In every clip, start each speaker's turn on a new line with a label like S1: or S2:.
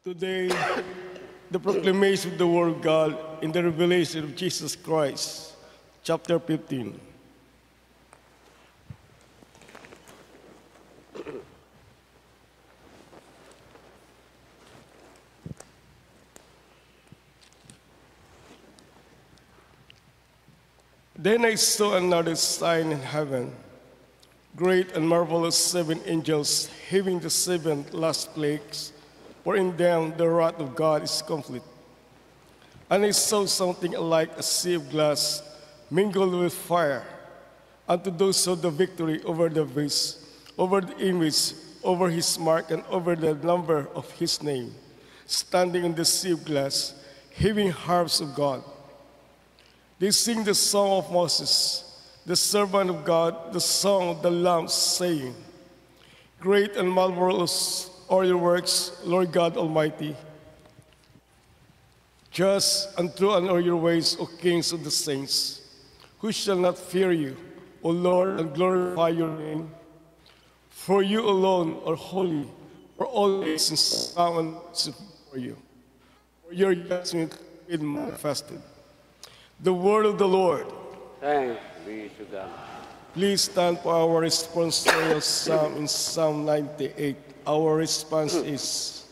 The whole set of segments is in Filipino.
S1: Today, the proclamation of the Word of God in the revelation of Jesus Christ, chapter 15. Then I saw another sign in heaven, great and marvelous 7 angels having the 7 last plagues, for in them the wrath of God is complete. And I saw something like a sea of glass mingled with fire, unto those who had the victory over the beast, over the image, over his mark, and over the number of his name, standing in the sea of glass, having harps of God. They sing the song of Moses, the servant of God, the song of the Lamb, saying, Great and marvelous are your works, Lord God Almighty. Just and true are your ways, O kings of the saints. Who shall not fear you, O Lord, and glorify your name? For you alone are holy, for all nations bow and worship before you. For your judgment is manifested. The word of the Lord.
S2: Thanks be to God.
S1: Please stand for our responsorial psalm in Psalm 98. Our response is,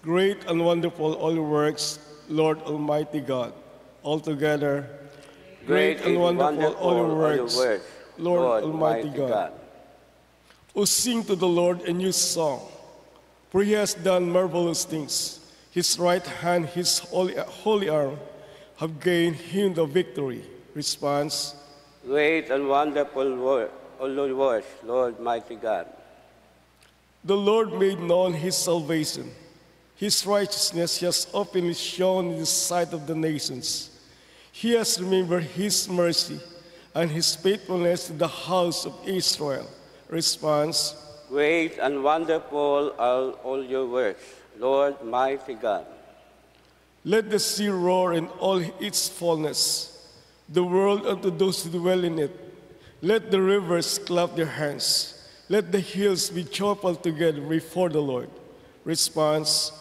S1: Great and wonderful all your works, Lord Almighty God. Altogether, great and wonderful all your works, Lord Almighty God. O sing to the Lord a new song, for he has done marvelous things. His right hand, his holy arm, have gained him the victory. Response.
S2: Great and wonderful works, Lord mighty God.
S1: The Lord made known his salvation. His righteousness he has openly shown in the sight of the nations. He has remembered his mercy and his faithfulness to the house of Israel. Response.
S2: Great and wonderful are all your works, Lord mighty God.
S1: Let the sea roar in all its fullness, the world unto those who dwell in it. Let the rivers clap their hands. Let the hills be joyful together before the Lord. Response.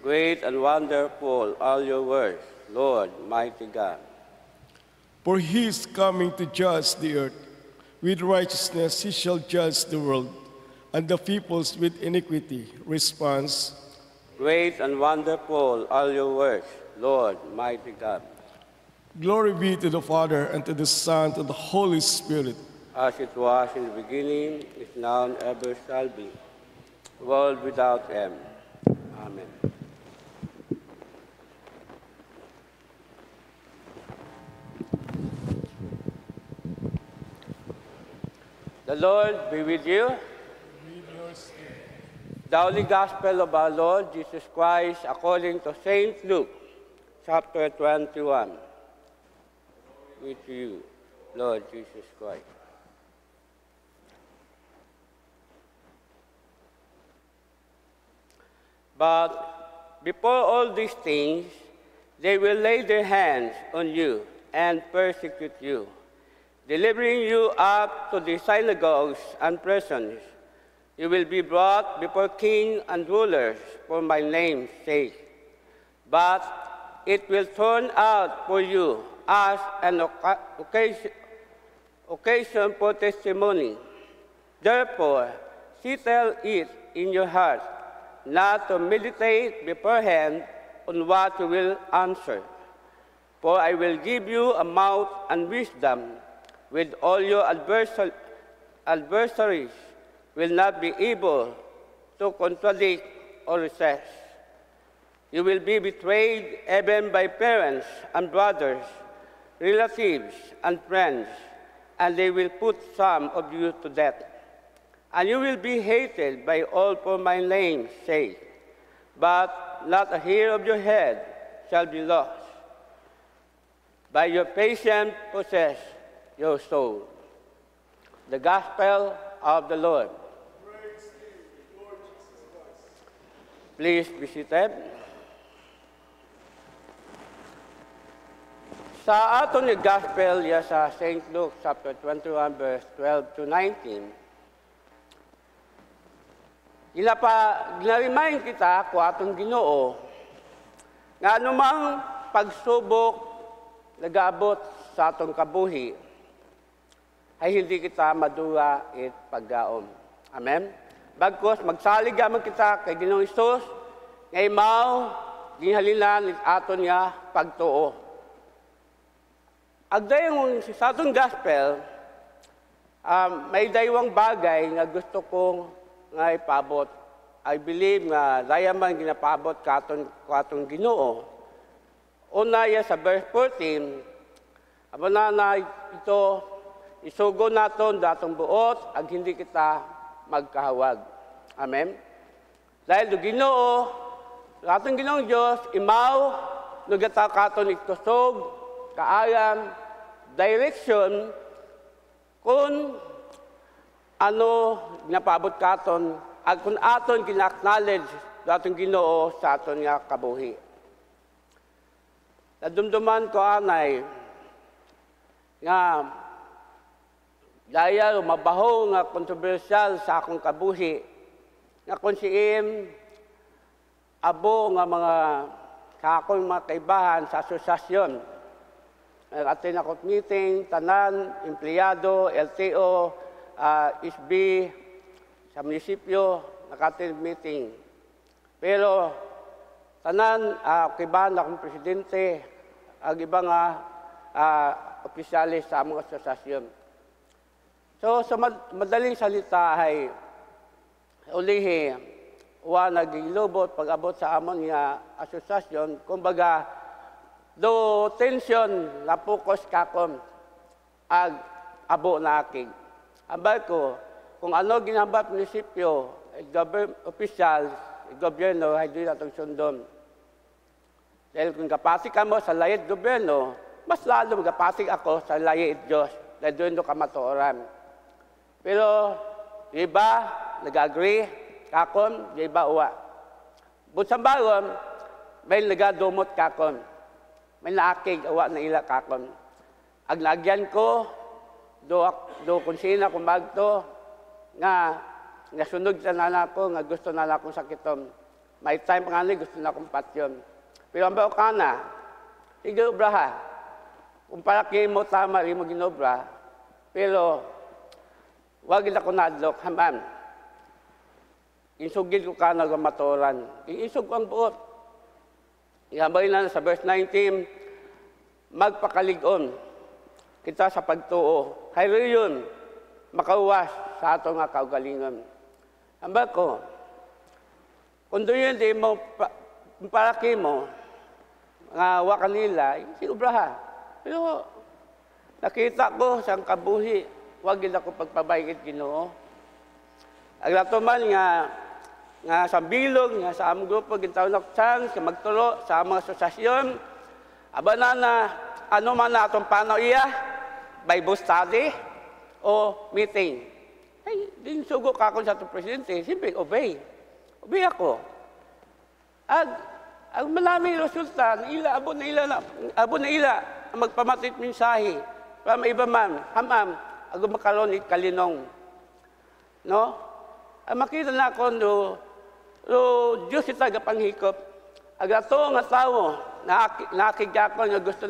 S2: Great and wonderful are your works, Lord mighty God.
S1: For he is coming to judge the earth. With righteousness he shall judge the world, and the peoples with iniquity. Response.
S2: Great and wonderful are your works, Lord mighty God.
S1: Glory be to the Father, and to the Son, and to the Holy Spirit.
S2: As it was in the beginning, is now, and ever shall be, world without end. Amen. The Lord be with you. The Holy Gospel of our Lord Jesus Christ according to St. Luke, chapter 21. With you, Lord Jesus Christ. But before all these things, they will lay their hands on you and persecute you, delivering you up to the synagogues and prisons. You will be brought before kings and rulers for my name's sake. But it will turn out for you as an occasion for testimony. Therefore, settle it in your heart, not to meditate beforehand on what you will answer. For I will give you a mouth and wisdom, with all your adversaries will not be able to contradict or resist. You will be betrayed even by parents and brothers, relatives and friends, and they will put some of you to death. And you will be hated by all for my name's sake, but not a hair of your head shall be lost. By your patience possess your soul. The Gospel of the Lord.
S1: Praise to you, Lord Jesus Christ.
S2: Please be seated. Sa aton ni Gospel ya sa St. Luke chapter 21 verse 12 to 19, Ginarimahin kita ko atong Ginoo nga anumang pagsubok nagaabot sa atong kabuhi ay hindi kita madura it paggaom. Amen? Bagkos, magsalig gamang kita kay Ginoong Hesus nga imaw ginhalinan it aton nga pagtuo. Agdayong sa atong gospel, may daywang bagay nga gusto kong nga ipabot. I believe nga dayaman ginapabot katong Ginoo. Una ya sa verse 14, aba na ito, isugo naton datong buot, ag hindi kita magkahawag. Amen? Dahil do Ginoo, atong Ginoong Diyos, imaw, nagata katon itusog, kaayam, direction, kung ano napabot katon, at kung aton kina-acknowledge datong Ginoo sa aton nga kabuhi. Nadumduman ko anay nga daya mabaho nga kontrobersyal sa akong kabuhi nga kung siim abo nga mga kakong mga kaibahan sa asosyasyon. Atin akong meeting, tanan, empleyado, LTO, SB, sa munisipyo, nakatin meeting. Pero, tanan, kibahan akong presidente, ang iba nga opisyalis sa among asosasyon. So, sa madaling salita ay ulihi, nagilubot pag-abot sa amon nga asosasyon, kumbaga, do tension na focus kakom ag abo na aking. Ambay ko, kung ano ginambat munisipyo, official, gobyerno, ay doon natong sundon. Dahil kung kapasik ka mo sa layit gobyerno, mas lalo magapasik ako sa layit Diyos, dahil doon do kamatuoran. Pero, di ba, nag-agree, kakon, di ba, uwa. But sa bagon, may nagadumot kakon. May naakig, uwa na ila kakon. Ag nagyan ko, do kung sino kung magto, nga nasunog sa nana ko, nga gusto na akong sakitom. May time nga gusto na akong patyon. Pero ang bao ka na, igobra ha. Kung palaki mo tama, rin mo ginobra. Pero, wag ila ko nadlok, haman. Insugil ko ka na gamatoran. Iisog ko ang buot. Ihambay na sa verse 19, magpakalig-on kita sa pagtuo. Hayro yun, makauwas sa ato nga kaugalingon. Hamba ko, kung doon yun, di mo, paraki mo, nga wa kanila, siubraha. Pero, nakita ko sa kabuhi, wag yun ako pagpabayit Ginoo. Aglato man nga sa bilog, nga sa among grupo, gintaon ako chance, magturo sa among asosasyon, aba na, ano man na itong paano iya, Bible study o meeting. Ay, din sugo ka ako sa itong presidente, simple, obey. Obey ako. Ang malaming resulta, abo na ila, ang magpamatit mensahe, para maiba man, hamam, ang makaroon kalinong. No? Ang makita na ako, Diyos ita gapanghikop, agato nga tao, nakikya ko nga gusto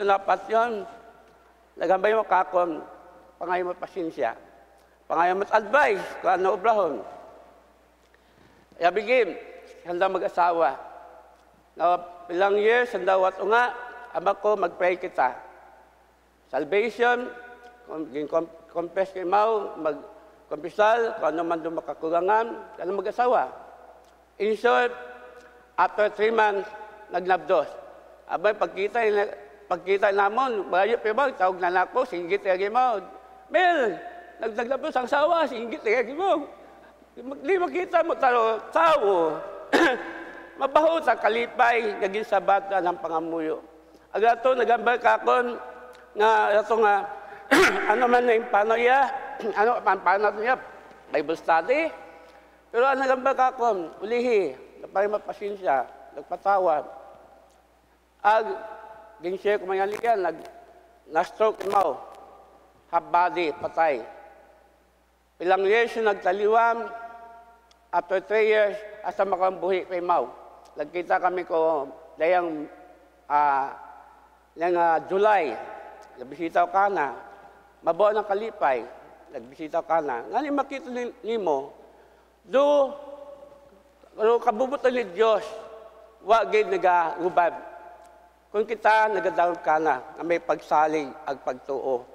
S2: na pasyon, nagambay mo kakon, pangayon mo pasensya, pangayon mo advice, kung ano obrahon. Yabigim, handa mag-asawa. Na ilang years, handa wat nga, ama ko, mag-pray kita. Salvation, confess kay Mau, mag-confessal, kung ano man doon makakulangan, kano mag-asawa. In short, after 3 months, nagnabdos. Abay, pagkita namon, bayo pa ba, tawag na nako, singgit lagi mo. Mel, naglabos ang sawa, singgit lagi mo. Di makita mo tao. Mabaho sa kalipay, naging sabata ng pangamuyo. Agato, nagambal kakon, nga, ito nga, ano man na yung paano iya, ano, paano niya, Bible study. Pero ang nagambal kakon, ulihi, napay mapasensya, nagpatawad. Ginshare ko mayalik yan, na-stroke mo, half body, patay. Ilang years yung nagtaliwam, after 3 years, asa makambuhi kay Mau. Nagkita kami ko dayang July, nagbisita ka na, mabuo ng kalipay, nagbisita ka na. Ngani makita nimo, do kabubuton ni Diyos, wag gid nagahubad. Kung kita nagadawon ka na, may pagsalig ag pagtuo.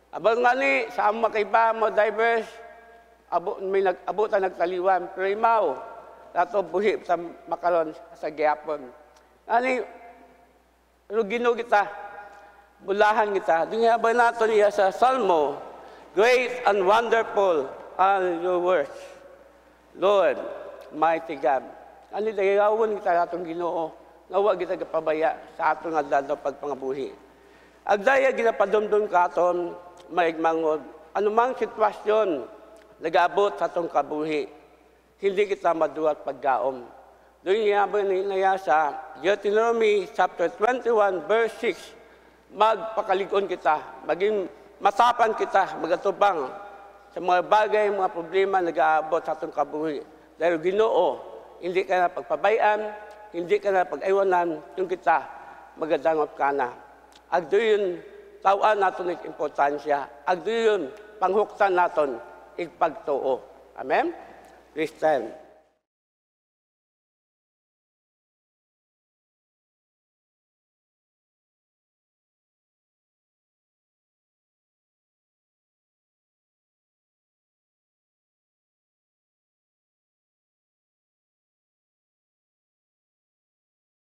S2: Abang ngani sa amo kaiba mo divers, abutan nagtaliwan, pero imaw, dato buhi sa makaron sa gihapon. Ngani, rugino kita, bulahan kita. Dunya ba nato niya sa Salmo, great and wonderful are your words, Lord, mighty God. Ani dayawon kita atong Ginoo, nga wa kita gapabaya sa atong adlaw pagpangabuhi. Agdaya ginapadumdum ka aton maigmangod, anumang sitwasyon nag-abot sa atong kabuhi, hindi kita maduat paggaom. Doon niya ba nilaya sa Deuteronomy chapter 21 verse 6, magpakalig-on kita, maging masapan kita, magatubang sa mga bagay, mga problema nag-aabot sa atong kabuhi. Dahil Ginoo, hindi ka na pagpabayaan, hindi ka na pag-iwanan, yung kita magadangot ka na. Agdo yun, tawaan natin ng importansya. Agdo yun, panghuktan natin, ipagtuo. Amen? Please stand.